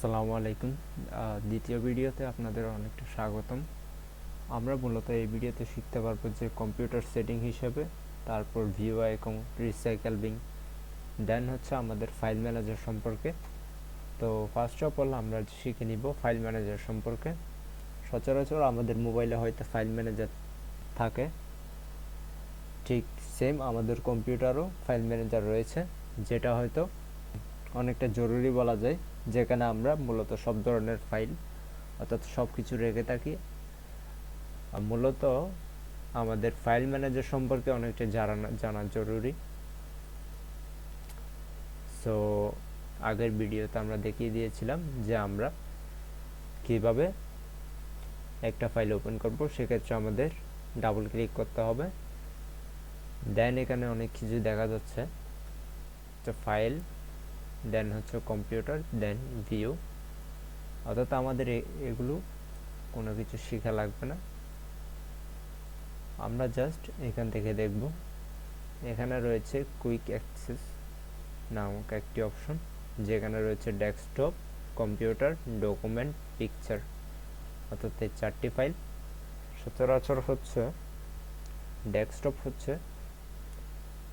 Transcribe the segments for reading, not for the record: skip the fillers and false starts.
আসসালামু আলাইকুম। দ্বিতীয় ভিডিওতে আপনাদের অনেকটা স্বাগতম। আমরা মূলত এই ভিডিওতে শিখতে পারবো যে কম্পিউটার সেটিং হিসেবে, তারপর ভিউআই এবং রিসাইকেলিং, দেন হচ্ছে আমাদের ফাইল ম্যানেজার সম্পর্কে। তো ফার্স্ট অফ অল আমরা শিখে নিব ফাইল ম্যানেজার সম্পর্কে। সচরাচর আমাদের মোবাইলে হয়তো ফাইল ম্যানেজার থাকে, ঠিক সেম আমাদের কম্পিউটারও ফাইল ম্যানেজার রয়েছে, যেটা হয়তো অনেকটা জরুরি বলা যায়, যেখানে আমরা মূলত সব ধরনের ফাইল অর্থাৎ সব কিছু রেখে থাকি। মূলত আমাদের ফাইল ম্যানেজার সম্পর্কে অনেকটা জানা জরুরি। সো আগের ভিডিওতে আমরা দেখিয়ে দিয়েছিলাম যে আমরা কিভাবে একটা ফাইল ওপেন করব। সেক্ষেত্রে আমাদের ডাবল ক্লিক করতে হবে, দেন এখানে অনেক কিছু দেখা যাচ্ছে, ফাইল, দেন হচ্ছে কম্পিউটার, দেন ভিউ। অর্থাৎ আমাদের এগুলো কোনো কিছু শেখা লাগবে না, আমরা জাস্ট এখান থেকে দেখব। এখানে রয়েছে কুইক অ্যাক্সেস নামক একটি অপশন, যেখানে রয়েছে ডেস্কটপ, কম্পিউটার, ডকুমেন্ট, পিকচার, অর্থাৎ এই চারটি ফাইল। সচরাচর হচ্ছে ডেস্কটপ হচ্ছে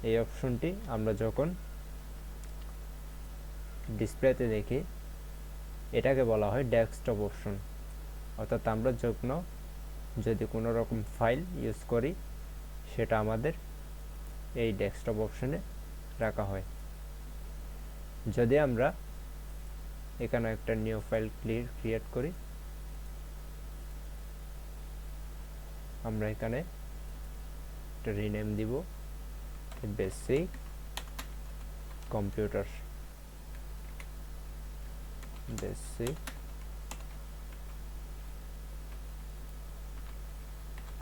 এই অপশনটি আমরা যখন ডিসপ্লেতে দেখি, এটাকে বলা হয় ডেস্কটপ অপশন। অর্থাৎ আমরা যদি কোনো রকম ফাইল ইউজ করি, সেটা আমাদের এই ডেস্কটপ অপশনে রাখা হয়। যদি আমরা এখানে একটা নিউ ফাইল ক্রিয়েট করি, আমরা এখানে একটা রিনেম দিব বেসিক কম্পিউটার, বেসিক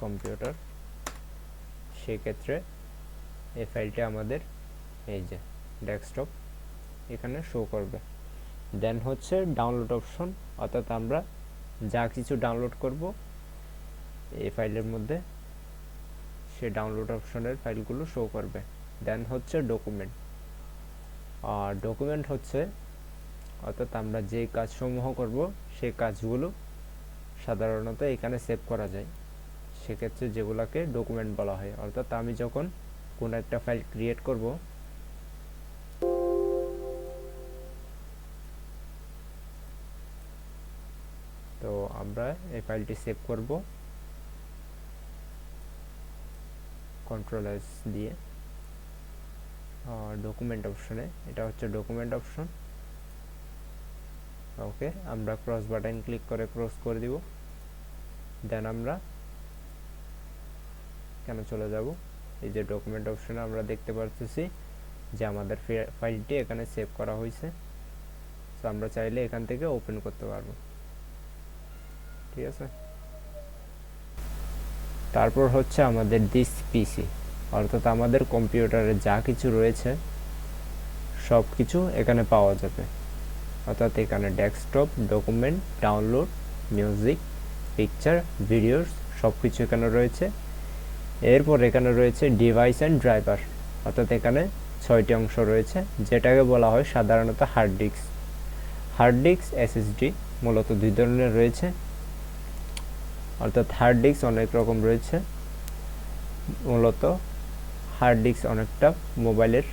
কম্পিউটার। সেক্ষেত্রে এই ফাইলটা আমাদের এই যে ডেস্কটপ এখানে শো করবে। দেন হচ্ছে ডাউনলোড অপশন, অর্থাৎ আমরা যা কিছু ডাউনলোড করব এই ফাইলের মধ্যে, সে ডাউনলোড অপশনের ফাইলগুলো শো করবে। দেন হচ্ছে ডকুমেন্ট। আর ডকুমেন্ট হচ্ছে অর্থাৎ আমরা যে কাজসমূহ করব সেই কাজগুলো সাধারণত এখানে সেভ করা যায়, সেক্ষেত্রে যেগুলোকে ডকুমেন্ট বলা হয়। অর্থাৎ আমি যখন কোনো একটা ফাইল ক্রিয়েট করব, তো আমরা এই ফাইলটি সেভ করব কন্ট্রোল এস দিয়ে ডকুমেন্ট অপশনে। এটা হচ্ছে ডকুমেন্ট অপশন। ওকে, আমরা ক্রস বাটন ক্লিক করে ক্রস করে দিব। দেন আমরা কেন চলে যাব, এই যে ডকুমেন্ট অপশনে আমরা দেখতে পাচ্ছি যে আমাদের ফাইলটি এখানে সেভ করা হয়েছে। তো আমরা চাইলে এখান থেকে ওপেন করতে পারবো, ঠিক আছে। তারপর হচ্ছে আমাদের দিস পিসি, অর্থাৎ আমাদের কম্পিউটারে যা কিছু রয়েছে সব কিছু এখানে পাওয়া যাবে। অর্থাৎ এখানে desktop, document, download, music, picture, videos সব কিছু এখানে রয়েছে। এরপর এখানে রয়েছে ডিভাইস অ্যান্ড ড্রাইভার, অর্থাৎ এখানে 6টি অংশ রয়েছে, যেটাকে বলা হয় সাধারণত hard disk. Hard disk, SSD মূলত দুই ধরনের রয়েছে। অর্থাৎ হার্ড ডিস্ক অনেক রকম রয়েছে। মূলত হার্ড ডিস্ক অনেকটা মোবাইলের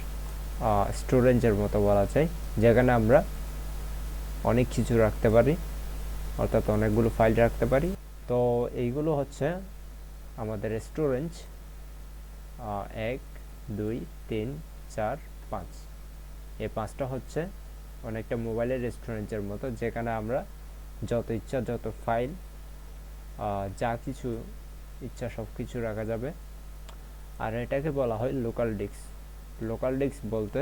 স্টোরেজের মতো বলা যায়, যেখানে আমরা অনেক কিছু রাখতে পারি, অর্থাৎ অনেকগুলো ফাইল রাখতে পারি। তো এইগুলো হচ্ছে আমাদের স্টোরেজ 1, 2, 3, 4, 5। এই 5টা হচ্ছে অনেকটা মোবাইলের স্টোরেজের মতো, যেখানে আমরা যত ইচ্ছা যত ফাইল যা কিছু ইচ্ছা সব কিছু রাখা যাবে। আর এটাকে বলা হয় লোকাল ডিস্ক। লোকাল ডিস্ক বলতে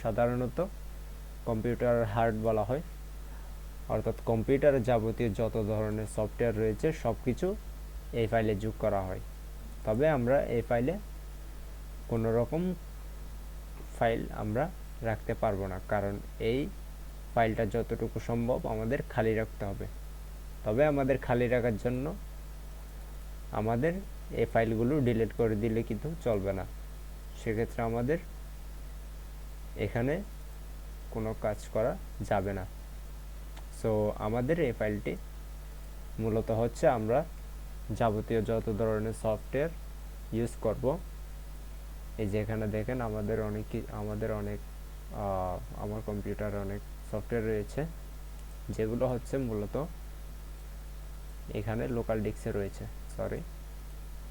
সাধারণত কম্পিউটার হার্ড বলা হয়, অর্থাৎ কম্পিউটারে যাবতীয় যত ধরনের সফটওয়্যার রয়েছে সব কিছু এই ফাইলে যোগ করা হয়। তবে আমরা এই ফাইলে কোনো রকম ফাইল আমরা রাখতে পারবো না, কারণ এই ফাইলটা যতটুকু সম্ভব আমাদের খালি রাখতে হবে। তবে আমাদের খালি রাখার জন্য আমাদের এই ফাইলগুলো ডিলিট করে দিলে কিন্তু চলবে না। সেক্ষেত্রে আমাদের এখানে কোনো কাজ করা যাবে না। সো আমাদের এই ফাইলটি মূলত হচ্ছে আমরা যাবতীয় যত ধরনের সফটওয়্যার ইউজ করব, এই যে এখানে দেখেন আমাদের অনেক আমার কম্পিউটারে অনেক সফটওয়্যার রয়েছে, যেগুলো হচ্ছে মূলত এখানে লোকাল ডিস্কে রয়েছে।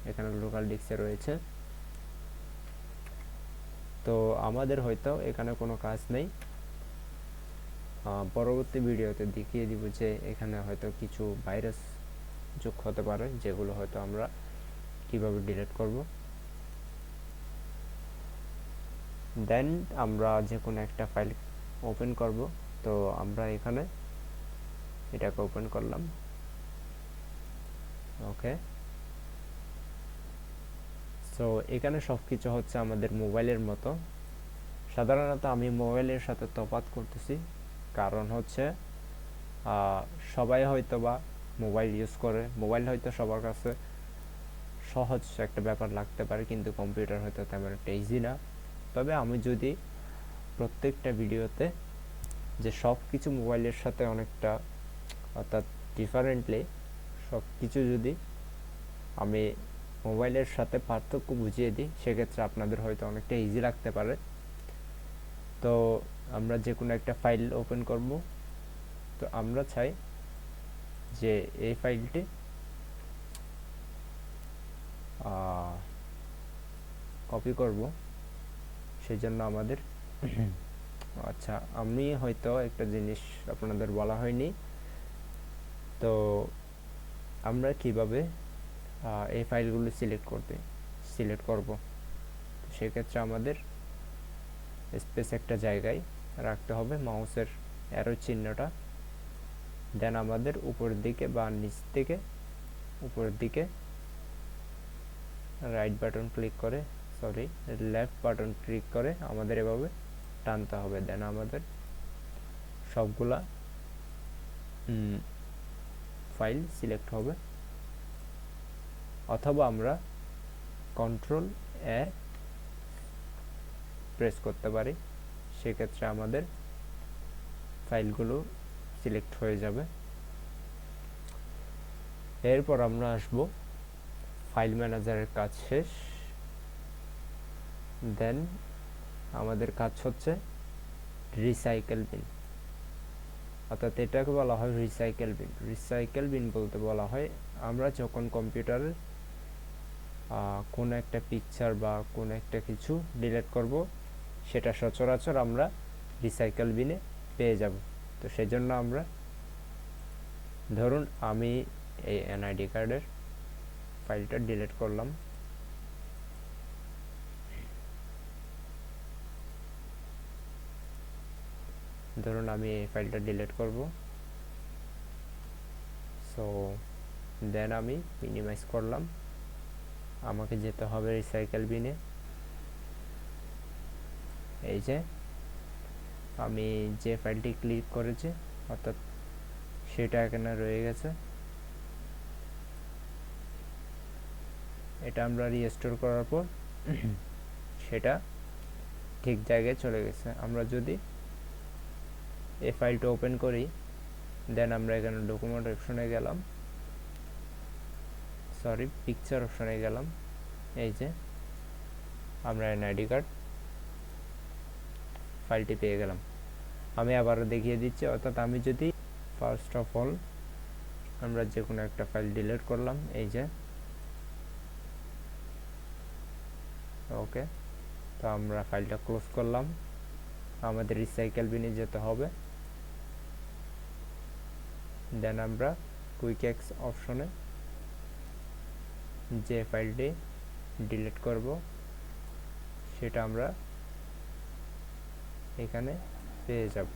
এখানে লোকাল ডিস্কে রয়েছে। তো আমাদের হয়তো এখানে কোনো কাজ নেই, পরবর্তী ভিডিওতে দেখিয়ে দিব যে এখানে হয়তো কিছু ভাইরাস যোগ হতে পারে, যেগুলো হয়তো আমরা কিভাবে ডিলিট করব। দেন আমরা যে কোনো একটা ফাইল ওপেন করব। তো আমরা এখানে এটাকে ওপেন করলাম। ওকে, সো এখানে সব কিছু হচ্ছে আমাদের মোবাইলের মতো। সাধারণত আমি মোবাইলের সাথে তফাৎ করতেছি, কারণ হচ্ছে সবাই হয়তো বা মোবাইল ইউজ করে, মোবাইল হয়তো সবার কাছে সহজ একটা ব্যাপার লাগতে পারে, কিন্তু কম্পিউটার হয়তো তেমন একটা ইজি না। তবে আমি যদি প্রত্যেকটা ভিডিওতে যে সব কিছু মোবাইলের সাথে অনেকটা, অর্থাৎ ডিফারেন্টলি সব কিছু যদি আমি মোবাইলের সাথে পার্থক্য বুঝিয়ে দিই, সেক্ষেত্রে আপনাদের হয়তো অনেকটা ইজি লাগতে পারে। তো আমরা যে কোনো একটা ফাইল ওপেন করব। তো আমরা চাই যে এই ফাইলটি কপি করব, সেজন্য আমাদের আচ্ছা, আমি হয়তো একটা জিনিস আপনাদের বলা হয়নি। তো আমরা কিভাবে এই ফাইলগুলো সিলেক্ট করব, সেক্ষেত্রে আমাদের স্পেস একটা জায়গায় রাখতে হবে, মাউসের অ্যারো চিহ্নটা। দেন আমাদের উপরের দিকে বা নিচ থেকে উপরের দিকে লেফট বাটন ক্লিক করে আমাদের এভাবে টানতে হবে। দেন আমাদের সবগুলা ফাইল সিলেক্ট হবে, অথবা আমরা কন্ট্রোল এ প্রেস করতে পারি, সেক্ষেত্রে আমাদের ফাইলগুলো সিলেক্ট হয়ে যাবে। এরপর আমরা আসব ফাইল ম্যানেজারের কাজ শেষ। দেন আমাদের কাজ হচ্ছে রিসাইকেল বিন, অর্থাৎ এটাকে বলা হয় রিসাইকেল বিন বলতে বলা হয় আমরা যখন কম্পিউটারের কোন একটা পিকচার বা কোন একটা কিছু ডিলিট করব, সেটা সচরাচর আমরা রিসাইকেল বিনে পেয়ে যাব। তো সেজন্য আমরা, ধরুন আমি এই এনআইডি কার্ডের ফাইলটা ডিলিট করলাম। ধরুন আমি এই ফাইলটা ডিলিট করব। সো দেন আমি মিনিমাইজ করলাম, আমাকে যেতে হবে রিসাইকেল বিনে। এই যে আমি যে ফাইলটি ক্লিক করেছি, অর্থাৎ সেটা এখানে রয়ে গেছে। এটা আমরা রিস্টোর করার পর সেটা ঠিক জায়গায় চলে গেছে। আমরা যদি এই ফাইলটা ওপেন করি, দেন আমরা এখানে ডকুমেন্ট অপশনে গেলাম, পিকচার অপশনে গেলাম। এই যে আমরা এনআইডি কার্ড ফাইলটি পেয়ে গেলাম। আমি আবারও দেখিয়ে দিচ্ছি, অর্থাৎ আমি যদি ফার্স্ট অফ অল আমরা যে কোনো একটা ফাইল ডিলিট করলাম, এই যে ওকে, তো আমরা ফাইলটা ক্লোজ করলাম। আমাদের রিসাইকেল বিনে যেতে হবে। দেন আমরা কুইক এক্স অপশনে যে ফাইলটি ডিলিট করব, সেটা আমরা এখানে পেয়ে যাব।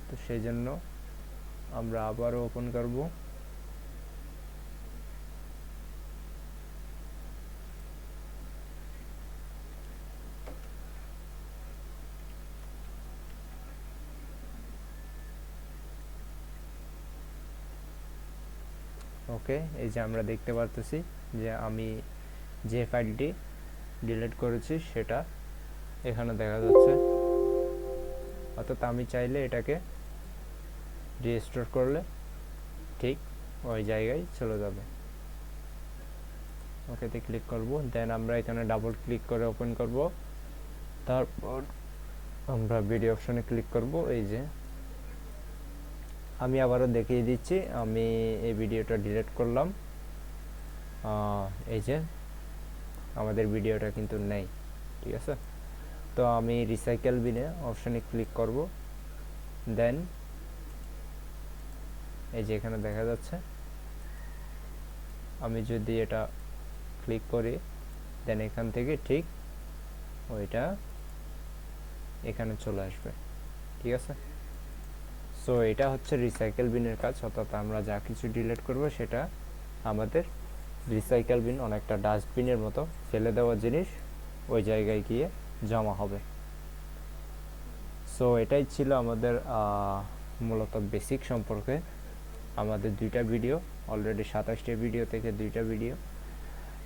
তো সেই জন্য আমরা আবারও ওপেন করব। ওকে, এই যে আমরা দেখতে পারতেছি যে আমি যে ফাইলটি ডিলিট করেছি সেটা এখানে দেখা যাচ্ছে। অর্থাৎ আমি চাইলে এটাকে রিস্টোর করলে ঠিক ওই জায়গায় চলে যাবে। ওকেতে ক্লিক করব, দেন আমরা এখানে ডাবল ক্লিক করে ওপেন করব। তারপর আমরা ভিডিও অপশনে ক্লিক করব। এই যে আমি আবারও দেখিয়ে দিচ্ছি, আমি এই ভিডিওটা ডিলিট করলাম। এই যে আমাদের ভিডিওটা কিন্তু নেই, ঠিক আছে। তো আমি রিসাইকেল বিনে অপশনে ক্লিক করব, দেন এই যে এখানে দেখা যাচ্ছে, আমি যদি এটা ক্লিক করি দেন এখান থেকে ঠিক ওইটা এখানে চলে আসবে, ঠিক আছে। সো এটা হচ্ছে রিসাইকেল বিনের কাজ, অর্থাৎ আমরা যা কিছু ডিলিট করব সেটা আমাদের রিসাইকেল বিন অনেকটা ডাস্টবিনের মতো, ফেলে দেওয়া জিনিস ওই জায়গায় গিয়ে জমা হবে। সো এটাই ছিল আমাদের মূলত বেসিক সম্পর্কে। আমাদের দুইটা ভিডিও অলরেডি 27টা ভিডিও থেকে দুইটা ভিডিও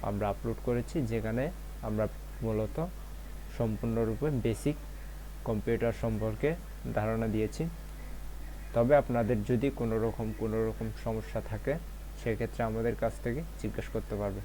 আমরা আপলোড করেছি, যেখানে আমরা মূলত সম্পূর্ণরূপে বেসিক কম্পিউটার সম্পর্কে ধারণা দিয়েছি। তবে আপনাদের যদি কোনো রকম সমস্যা থাকে সেক্ষেত্রে আমাদের কাছ থেকে জিজ্ঞেস করতে পারবে।